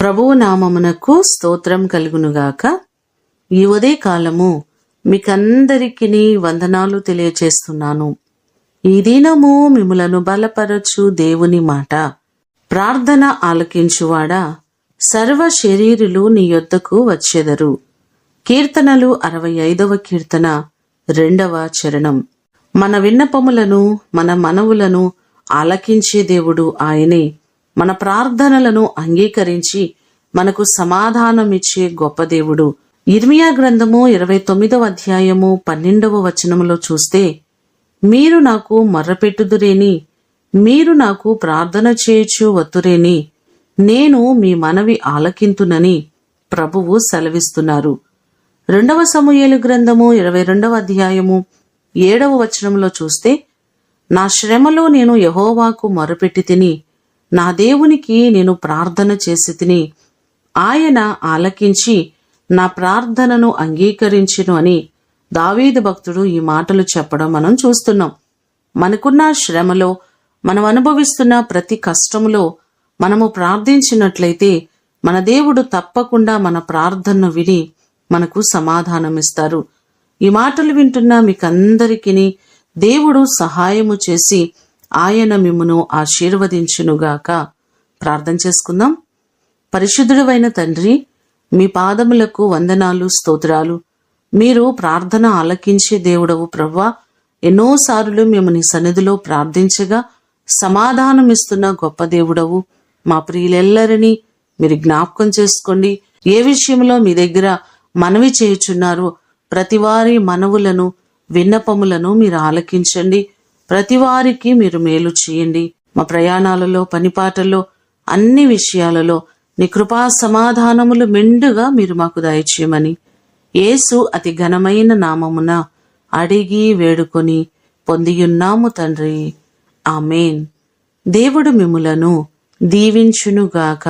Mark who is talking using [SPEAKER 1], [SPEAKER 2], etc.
[SPEAKER 1] ప్రభువు నామమునకు స్తోత్రం కలుగునుగాక. ఈ ఉదయ కాలము మీకందరికీ వందనాలు తెలియచేస్తున్నాను. ఈ దినము మిమ్ములను బలపరచు దేవుని మాట. ప్రార్థన ఆలకించువాడా, సర్వ శరీరులు నీ యొద్దకు వచ్చెదరు. కీర్తనలు 65వ కీర్తన 2వ చరణం. మన విన్నపములను, మన మనవులను ఆలకించే దేవుడు ఆయనే. మన ప్రార్థనలను అంగీకరించి మనకు సమాధానమిచ్చే గొప్ప దేవుడు. ఇర్మియా గ్రంథము 29వ అధ్యాయము 12వ వచనములో చూస్తే, మీరు నాకు మొర్రపెట్టుదురేని, మీరు నాకు ప్రార్థన చేయొచ్చు వత్తురేని, నేను మీ మనవి ఆలకింతునని ప్రభువు సెలవిస్తున్నారు. 2వ సమూయేలు గ్రంథము 22వ అధ్యాయము 7వ వచనంలో చూస్తే, నా శ్రమలో నేను యెహోవాకు మొర్రపెట్టి తిని, నా దేవునికి నేను ప్రార్థన చేసి తిని, ఆయన ఆలకించి నా ప్రార్థనను అంగీకరించును అని దావీదు భక్తుడు ఈ మాటలు చెప్పడం మనం చూస్తున్నాం. మనకున్న శ్రమలో, మనం అనుభవిస్తున్న ప్రతి కష్టములో మనము ప్రార్థించినట్లయితే మన దేవుడు తప్పకుండా మన ప్రార్థనను విని మనకు సమాధానమిస్తారు. ఈ మాటలు వింటున్న మీకందరికీ దేవుడు సహాయము చేసి ఆయన మిమ్మును ఆశీర్వదించునుగాక. ప్రార్థన చేసుకుందాం. పరిశుద్ధుడైన తండ్రి, మీ పాదములకు వందనాలు, స్తోత్రాలు. మీరు ప్రార్థన ఆలకించే దేవుడవు ప్రభువా. ఎన్నోసార్లు మేము నీ సన్నిధిలో ప్రార్థించగా సమాధానమిస్తున్న గొప్ప దేవుడవు. మా ప్రియులెల్లరినీ మీరు జ్ఞాపకం చేసుకోండి. ఏ విషయంలో మీ దగ్గర మనవి చేయుచున్నారో ప్రతివారి మనవులను, విన్నపములను మీరు ఆలకించండి. ప్రతివారికి మీరు మేలు చేయండి. మా ప్రయాణాలలో, పనిపాటల్లో, అన్ని విషయాలలో నీ కృపా సమాధానములు మెండుగా మీరు మాకు దయచేయమని యేసు అతి ఘనమైన నామమున అడిగి వేడుకొని పొందియున్నాము తండ్రి. ఆమేన్. దేవుడు మిమ్ములను దీవించునుగాక.